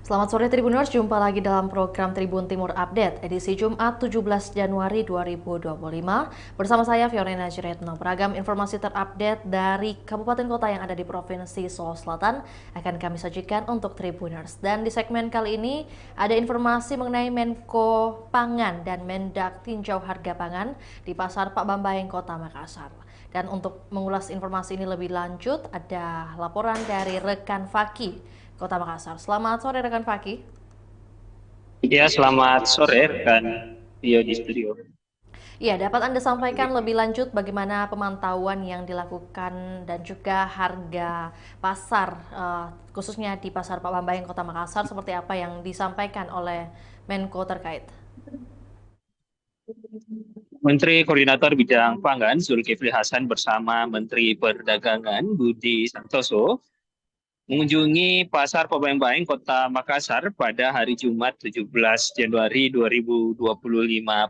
Selamat sore Tribuners, jumpa lagi dalam program Tribun Timur Update edisi Jumat 17 Januari 2025 bersama saya Fiorina Ciretno. Beragam informasi terupdate dari kabupaten kota yang ada di Provinsi Sulawesi Selatan akan kami sajikan untuk Tribuners. Dan di segmen kali ini ada informasi mengenai Menko Pangan dan Mendak tinjau harga pangan di Pasar Pak Bambayeng Kota Makassar. Dan untuk mengulas informasi ini lebih lanjut ada laporan dari rekan Faki Kota Makassar. Selamat sore rekan Faki. Ya, selamat sore rekan Tio di studio. Iya, dapat Anda sampaikan lebih lanjut bagaimana pemantauan yang dilakukan dan juga harga pasar, khususnya di Pasar Pak Bambayeng Kota Makassar, seperti apa yang disampaikan oleh Menko terkait? Menteri Koordinator Bidang Pangan Zulkifli Hasan bersama Menteri Perdagangan Budi Santoso mengunjungi Pasar Pabayang-Bayang Kota Makassar pada hari Jumat 17 Januari 2025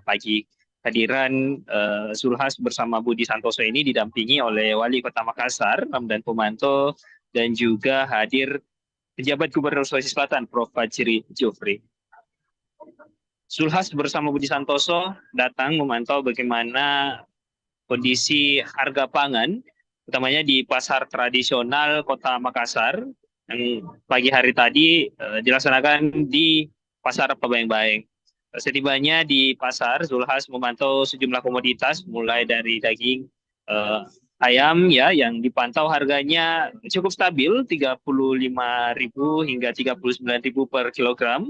pagi. Hadiran Zulhas bersama Budi Santoso ini didampingi oleh Wali Kota Makassar, Ramdan Pomanto, dan juga hadir pejabat Gubernur Sulawesi Selatan, Prof. Fajri Jufri. Zulhas bersama Budi Santoso datang memantau bagaimana kondisi harga pangan, utamanya di pasar tradisional Kota Makassar, yang pagi hari tadi dilaksanakan di Pasar Pabayang-Bayang. Setibanya di pasar, Zulhas memantau sejumlah komoditas, mulai dari daging ayam ya, yang dipantau harganya cukup stabil, 35.000 hingga 39.000 per kilogram.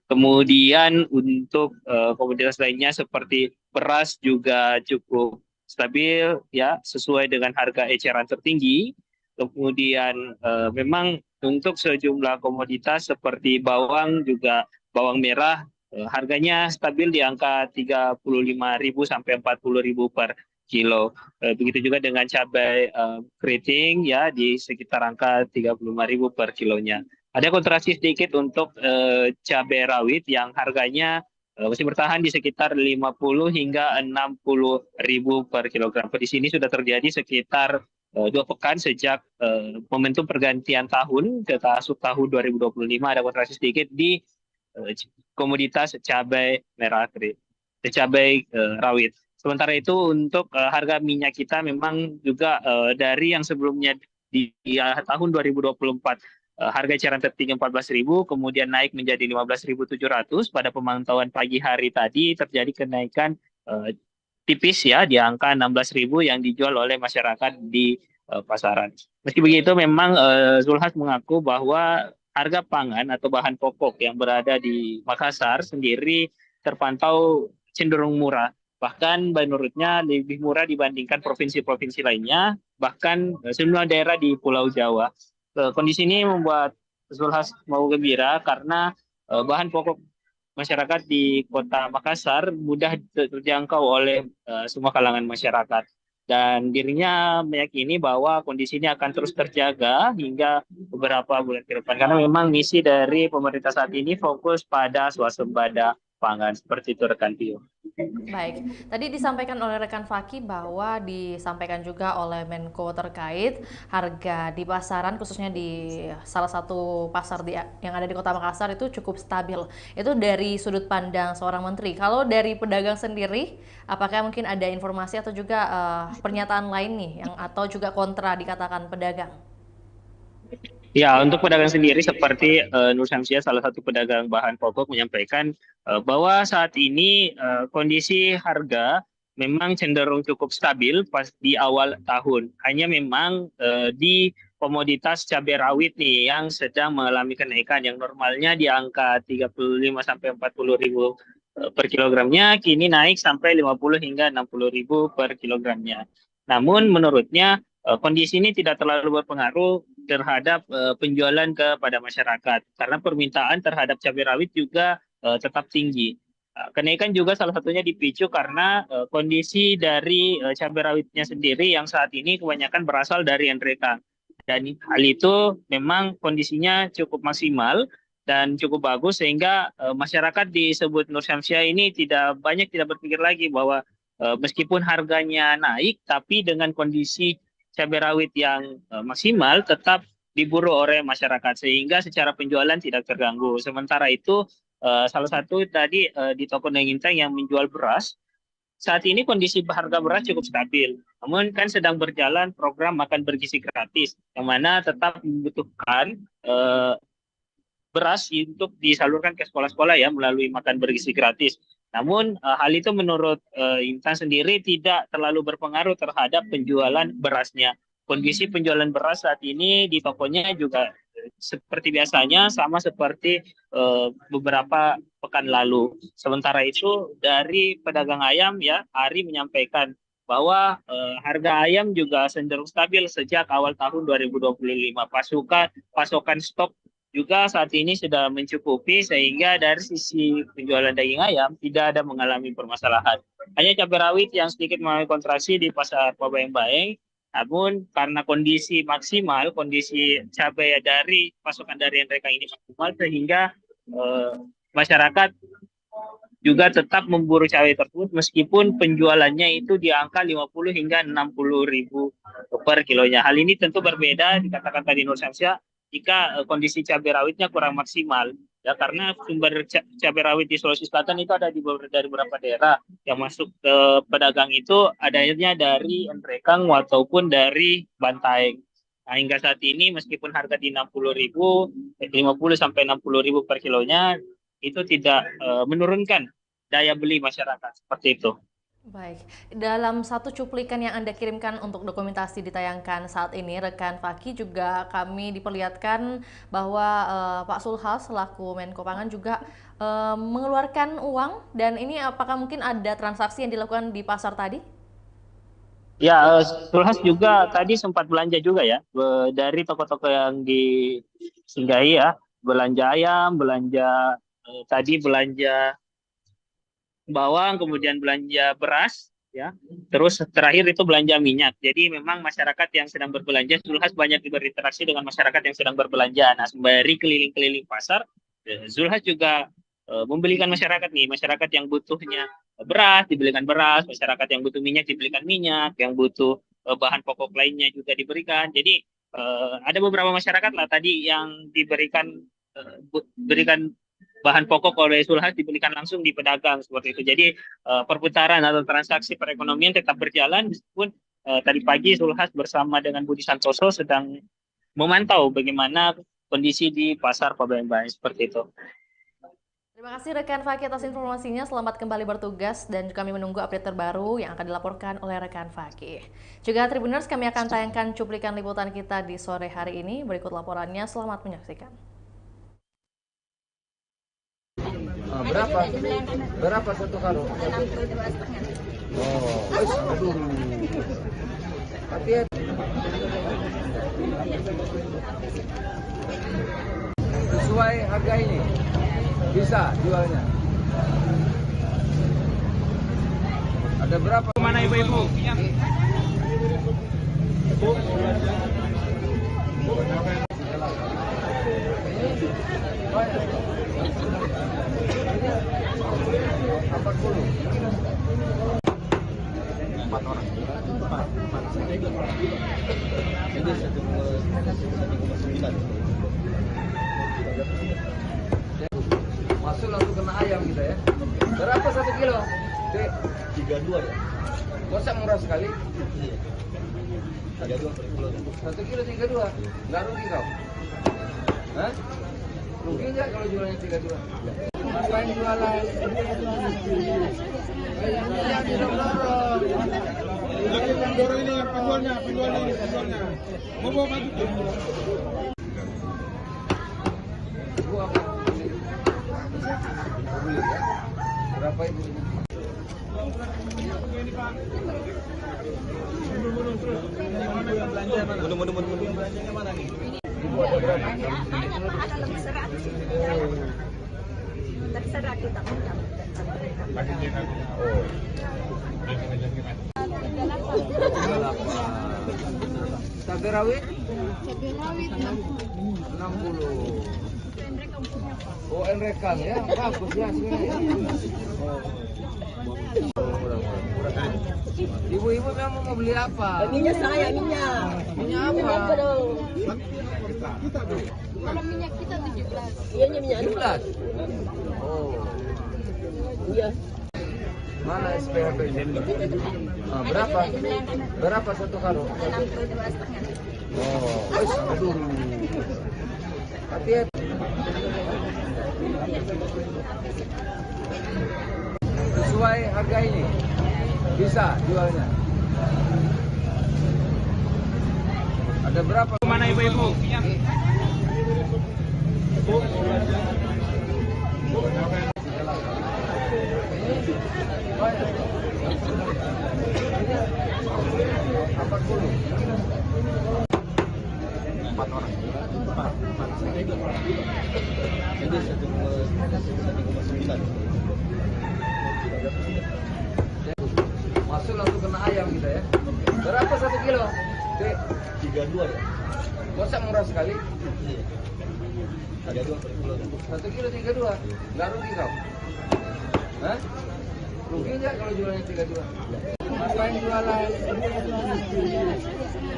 Kemudian untuk komoditas lainnya seperti beras juga cukup stabil ya, sesuai dengan harga eceran tertinggi. Kemudian memang untuk sejumlah komoditas seperti bawang, juga bawang merah, harganya stabil di angka 35.000 sampai 40.000 per kilo. Begitu juga dengan cabai keriting ya, di sekitar angka 35.000 per kilonya. Ada kontraksi sedikit untuk cabai rawit yang harganya masih bertahan di sekitar 50 hingga 60.000 per kilogram. Di sini sudah terjadi sekitar 2 pekan sejak momentum pergantian tahun ke tahun 2025, ada kontraksi sedikit di komoditas cabai merah kering, cabai rawit. Sementara itu untuk harga minyak kita memang juga dari yang sebelumnya di tahun 2024 harga eceran tertinggi 14.000, kemudian naik menjadi 15.700. Pada pemantauan pagi hari tadi terjadi kenaikan tipis ya, di angka 16.000 yang dijual oleh masyarakat di pasaran. Meski begitu, memang Zulhas mengaku bahwa harga pangan atau bahan pokok yang berada di Makassar sendiri terpantau cenderung murah. Bahkan menurutnya lebih murah dibandingkan provinsi-provinsi lainnya, bahkan sejumlah daerah di Pulau Jawa. Kondisi ini membuat Zulhas mau gembira karena bahan pokok masyarakat di Kota Makassar mudah terjangkau oleh semua kalangan masyarakat. Dan dirinya meyakini bahwa kondisi ini akan terus terjaga hingga beberapa bulan ke depan. Karena memang misi dari pemerintah saat ini fokus pada swasembada pangan. Seperti itu rekan Tio. Baik, tadi disampaikan oleh rekan Faki bahwa disampaikan juga oleh Menko terkait harga di pasaran, khususnya di salah satu pasar yang ada di Kota Makassar itu cukup stabil. Itu dari sudut pandang seorang menteri. Kalau dari pedagang sendiri, apakah mungkin ada informasi atau juga pernyataan lain nih yang atau juga kontra dikatakan pedagang? Ya, untuk pedagang sendiri seperti Nur Syamsiah, salah satu pedagang bahan pokok, menyampaikan bahwa saat ini kondisi harga memang cenderung cukup stabil pas di awal tahun. Hanya memang di komoditas cabai rawit nih yang sedang mengalami kenaikan, yang normalnya di angka 35 sampai 40.000 per kilogramnya, kini naik sampai 50 hingga 60.000 per kilogramnya. Namun menurutnya kondisi ini tidak terlalu berpengaruh terhadap penjualan kepada masyarakat, karena permintaan terhadap cabai rawit juga tetap tinggi. Kenaikan juga salah satunya dipicu karena kondisi dari cabai rawitnya sendiri yang saat ini kebanyakan berasal dari NRK. Dan hal itu memang kondisinya cukup maksimal dan cukup bagus, sehingga masyarakat disebut Nur Syamsiah ini tidak berpikir lagi bahwa meskipun harganya naik, tapi dengan kondisi cabai rawit yang maksimal tetap diburu oleh masyarakat sehingga secara penjualan tidak terganggu. Sementara itu salah satu tadi di toko Daging yang menjual beras, saat ini kondisi harga beras cukup stabil. Namun kan sedang berjalan program makan bergizi gratis, yang mana tetap membutuhkan beras untuk disalurkan ke sekolah-sekolah ya melalui makan bergizi gratis. Namun hal itu menurut Intan sendiri tidak terlalu berpengaruh terhadap penjualan berasnya. Kondisi penjualan beras saat ini di tokonya juga seperti biasanya, sama seperti beberapa pekan lalu. Sementara itu dari pedagang ayam ya, Ari menyampaikan bahwa harga ayam juga cenderung stabil sejak awal tahun 2025. Pasokan stok juga saat ini sudah mencukupi sehingga dari sisi penjualan daging ayam tidak ada mengalami permasalahan. Hanya cabai rawit yang sedikit mengalami kontraksi di pasar Pabayang-Bayeng, namun karena kondisi maksimal, kondisi cabai dari pasokan dari mereka ini maksimal sehingga masyarakat juga tetap memburu cabai tersebut meskipun penjualannya itu di angka 50 hingga 60 ribu per kilonya. Hal ini tentu berbeda dikatakan tadi Nur Syamsiah jika kondisi cabai rawitnya kurang maksimal ya, karena sumber cabai rawit di Sulawesi Selatan itu ada dari beberapa daerah yang masuk ke pedagang itu adanya dari Nrekang ataupun dari Bantaeng. Nah, hingga saat ini meskipun harga di 50 sampai 60 ribu per kilonya itu tidak menurunkan daya beli masyarakat seperti itu. Baik, dalam satu cuplikan yang Anda kirimkan untuk dokumentasi ditayangkan saat ini, rekan Faki juga kami diperlihatkan bahwa Pak Zulhas selaku Menko Pangan juga mengeluarkan uang, dan ini apakah mungkin ada transaksi yang dilakukan di pasar tadi? Ya, Zulhas juga tadi sempat belanja juga ya, dari toko-toko yang disinggahi ya, belanja ayam, belanja tadi belanja bawang, kemudian belanja beras, ya. Terus terakhir itu belanja minyak. Jadi memang masyarakat yang sedang berbelanja, Zulhas banyak berinteraksi dengan masyarakat yang sedang berbelanja. Nah, sembari keliling-keliling pasar, Zulhas juga membelikan masyarakat yang butuhnya beras dibelikan beras, masyarakat yang butuh minyak dibelikan minyak, yang butuh bahan pokok lainnya juga diberikan. Jadi ada beberapa masyarakat lah tadi yang diberikan bahan pokok oleh Zulhas diberikan langsung di pedagang seperti itu. Jadi perputaran atau transaksi perekonomian tetap berjalan meskipun tadi pagi Zulhas bersama dengan Budi Santoso sedang memantau bagaimana kondisi di pasar Pabayang-Bayeng seperti itu. Terima kasih rekan Faki atas informasinya. Selamat kembali bertugas dan kami menunggu update terbaru yang akan dilaporkan oleh rekan Faki. Juga Tribuners, kami akan tayangkan cuplikan liputan kita di sore hari ini. Berikut laporannya, selamat menyaksikan. Berapa satu karung? 62,5. Oh, aduh. Tapi sesuai harga ini bisa jualnya. Ada berapa? Mana ibu-ibu? Masuk langsung kena ayam kita ya. Berapa 1 kilo? 32 ya. Masa murah sekali? 32 per kilo. 1 kilo 32. Nggak rugi kau? Hah? Rugi nggak kalau jualnya 32? Ngapain jualan? Yang dorong. Yang dorong ini penjualnya. Mau bawa maju. Ibu apa? Beli ya? Berapa ibu? Mundur. Belanjanya mana nih? Ibu ada berapa? Ada lebih 100. Dari 100 kita cabai rawit? Cabai rawit 60. Oh, Nrekang ya, bagus ya sebenarnya. Oh, murah. Ibu-ibu memang mau beli apa? Minyak saya, minyak. Minyak Minyak apa? dong. Kalau minyak kita 17. Iya, minyak 17. Oh, Iya. mana SPHP ini? Berapa? Berapa satu karung? 62,5. Oh, aduh. Hati-hati. Sesuai harga ini bisa jualnya. Ada berapa? Mana ibu-ibu? Apa dulu? 4 orang. Jadi 1,9. Masuk langsung kena ayam kita ya. Berapa 1 kilo? 32 ya? Masa murah sekali? Iya. 32 per kilo. 1 kilo 32. Nggak rugi kau? Hah? Rugi nggak kalau jualnya 32? Ngapain jualan?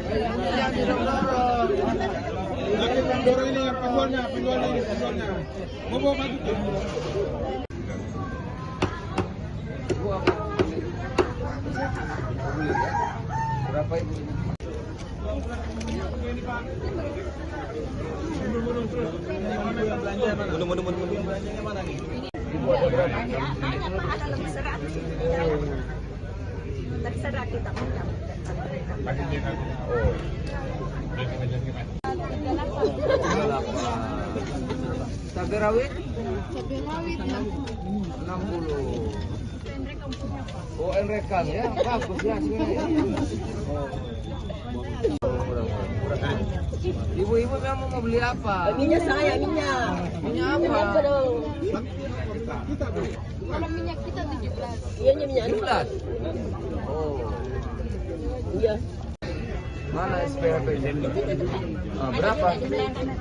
Yang didorong-dorong. Lagi pendorong ini yang penjualnya. Mau bawa maju tuh. Ibu apa? Mau beli ya? Berapa ibu? Belanjanya mana nih? Ibu ada berapa? Ada lebih 100. Dari 100 kita punya. Oh. Cabai rawit? Cabai rawit 60. Oh, enrekan ya. Bagus ya sebenarnya. Ibu-ibu memang mau beli apa? Minyak saya, minyak. Minyak Minyak apa? dong. Kalau minyak kita 17. Iya, minyak 17. Oh, Iya. mana SPHP ini? Berapa?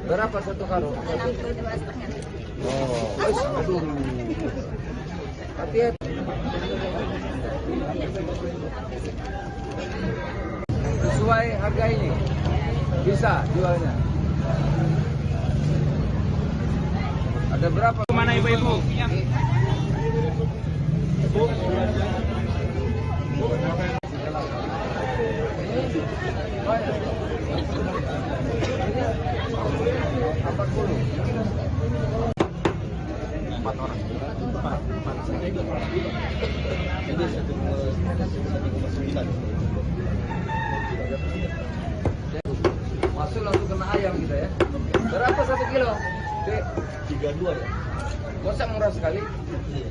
Berapa satu karung? 62,5. Oh, aduh. Hati-hati. Sesuai harga ini bisa jualnya. Ada berapa? Mana ibu-ibu? Apa dulu? 4 orang. Jadi 1,9. Masuk langsung kena ayam kita ya. Berapa 1 kilo? 32 ya? Masa murah sekali? Iya.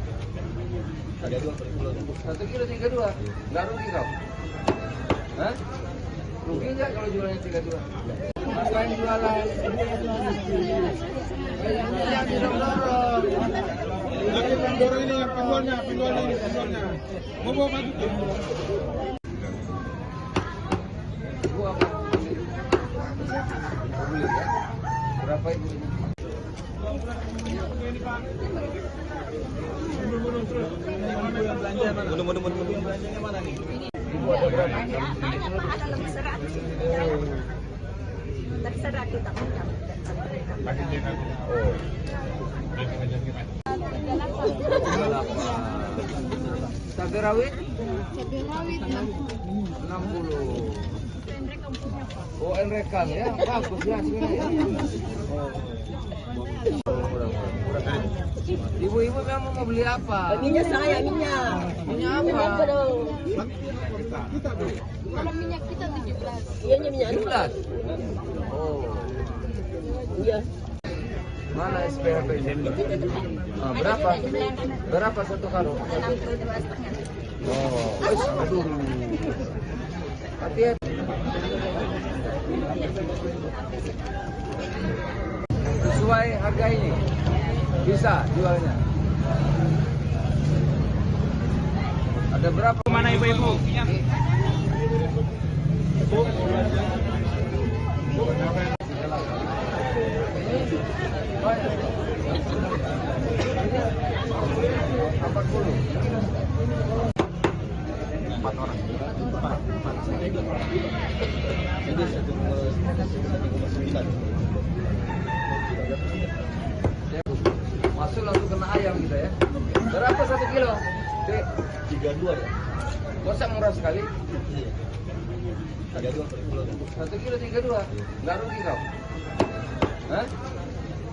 32 per kilo. 1 kilo 32. Nggak rugi kau? Hah? Rugi nggak kalau jualnya 32? Ngapain jualan? Yang didorong-dorong. Lagi pendorong ini yang penjualnya. Mau bawa maju tuh. Ibu apa? Mau beli ya? Berapa ibu? Belanjanya mana nih? Ibu ada berapa? Ada lebih 100. Dari 100 kita punya. Oh. Cabai rawit? Cabai rawit 60. Oh, enrekan ya. Bagus ya sebenarnya. Ibu-ibu memang mau beli apa? Minyak saya, minyak. Minyak Minyak apa? dong. Kalau minyak kita 17. Iya, minyak 17. Oh, Iya. mana SPHP ini? Berapa? Berapa satu karung? 62,5. Oh, aduh. Hati-hati. Sesuai harga ini bisa jualnya. Ada berapa? Mana ibu-ibu? Apa dulu? Jadi 1,9. Masuk langsung kena ayam kita ya. Berapa 1 kilo? Dek, 32 ya. masa murah sekali? Iya. 32 per kilo. 1 kilo 32. Nggak rugi kau? Hah?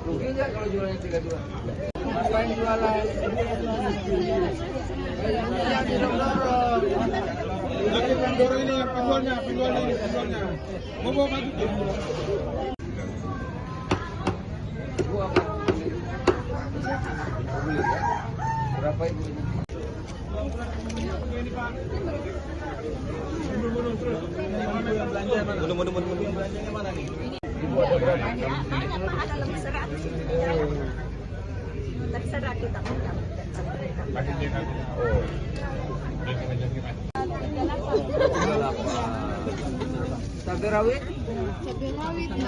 Rugi nggak kalau jualnya 32? Ngapain jualan? Yang dorong-dorong. Lagi Pandora ini yang penjualnya, penjualnya. Mau bawa maju ke? Gua apa? Beli ya? Berapa ibu ini? Mundur belanjanya mana nih? Ibu ada berapa? Ada lebih 100. Dari 100 kita punya. Cabai rawit Cabai rawit 60.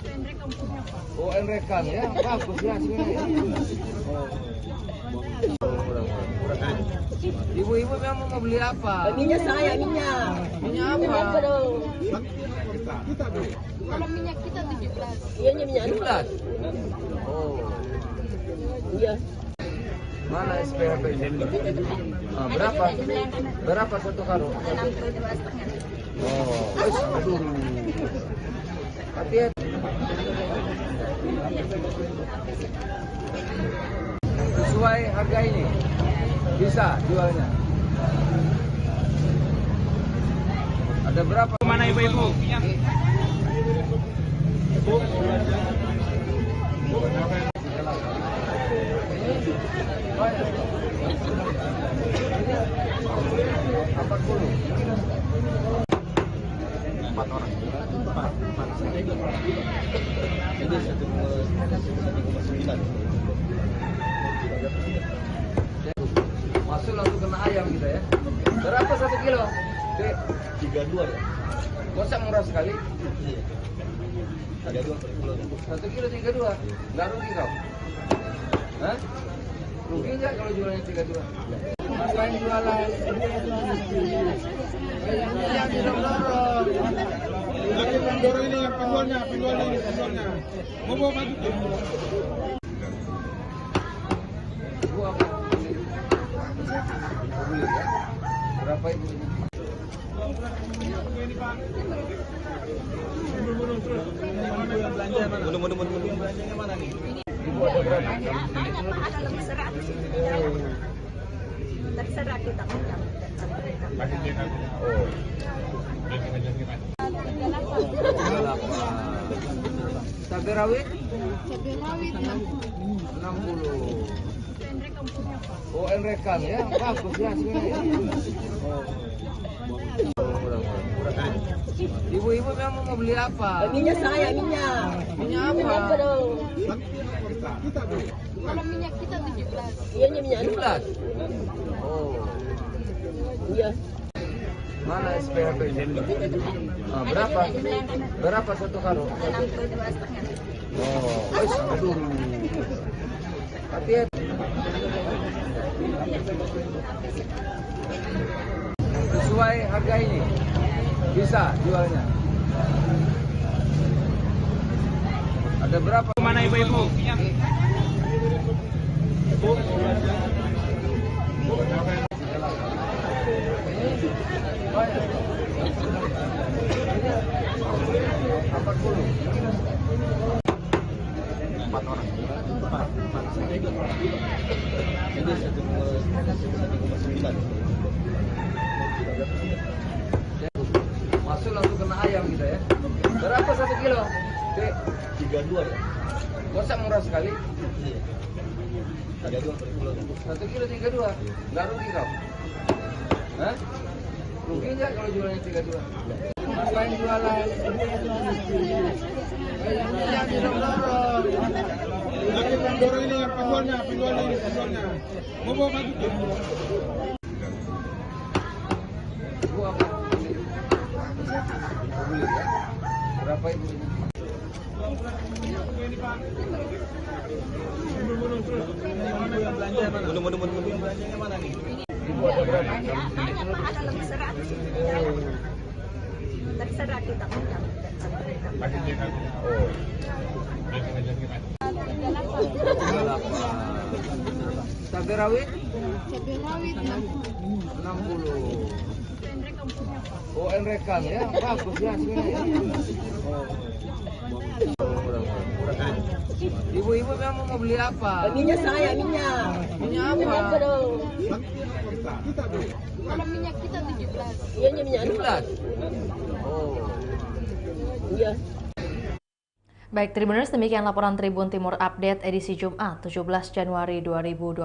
Pendek kampungnya Pak. Oh, enrekan ya, bagus ya sebenarnya. Ibu-ibu memang mau beli apa? Minyak saya, minyak. Minyak Minyak apa apa? dong? Kita beli. Kalau minyak kita 17. Iya, minyak 17. Oh, Iya. mana SPHP ini? Ah, berapa? Berapa satu karung? 62,5. Oh, aduh. Hati-hati. Sesuai harga ini bisa jualnya. Ada berapa? Mana ibu-ibu? Jadi 1,9. Masuk langsung kena ayam kita ya. Berapa 1 kilo? Dek, 32 ya. masa murah sekali? Iya. 32 per kilo. 1 kilo 32. Nggak rugi kau? Hah? Rugi nggak kalau jualnya 32? Ngapain jualan? Yang dorong-dorong. Lagi Pandora ini yang penjualnya. Mau bawa maju ke? Ibu apa? Beli ya? Berapa ibu ini? Mundur belanjanya mana nih? Ibu ada berapa? Ada lebih 100. Dari 100 kita punya. Oh. Cabai rawit Cabai rawit 60. Pendek kampungnya Pak. Oh, enrekan ya, bagus ya sebenarnya. Ibu-ibu memang mau beli apa? Minyak saya, minyak. Minyak Minyak apa apa? dong? Kita beli. Kalau minyak kita 17. Iya, minyak 17. Oh, Iya. mana SPHP ini? Ah, berapa? Berapa satu karung? 62,5. Oh, aduh. Hati-hati. Sesuai harga ini bisa jualnya. Ada berapa? Mana ibu-ibu? Jadi 1,9. Masuk langsung kena ayam kita ya. Berapa 1 kilo? Dek, 32 ya. masa murah sekali? Iya. 32 per kilo. 1 kilo 32. Nggak rugi kau? Hah? Rugi nggak kalau jualnya 32? Ngapain jualan? Yang dorong-dorong. Lagi Pandora ini yang penjualnya. Mau bawa maju ke? Ibu apa? Beli ya? Berapa ibu ini? Mundur belanjanya mana nih? Ibu Ada lebih 100 dari 100 tak Cabai rawit cabai rawit 60. Pendek kampungnya Pak. Oh, enrekan ya, bagus ya sebenarnya. Ibu-ibu memang mau beli apa? Minyak saya, minyak. Minyak apa? Minyak apa dong? Kalau minyak kita 17. Iya, minyak 17. Oh. Iya. Baik, Tribuners, demikian laporan Tribun Timur Update edisi Jumat 17 Januari 2025.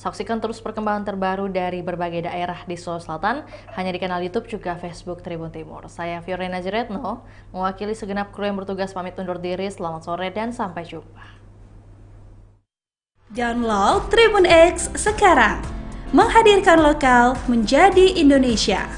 Saksikan terus perkembangan terbaru dari berbagai daerah di Sulawesi Selatan hanya di kanal YouTube juga Facebook Tribun Timur. Saya Fiorena Jiretno, mewakili segenap kru yang bertugas pamit undur diri. Selamat sore dan sampai jumpa. Download Tribun X sekarang, menghadirkan lokal menjadi Indonesia.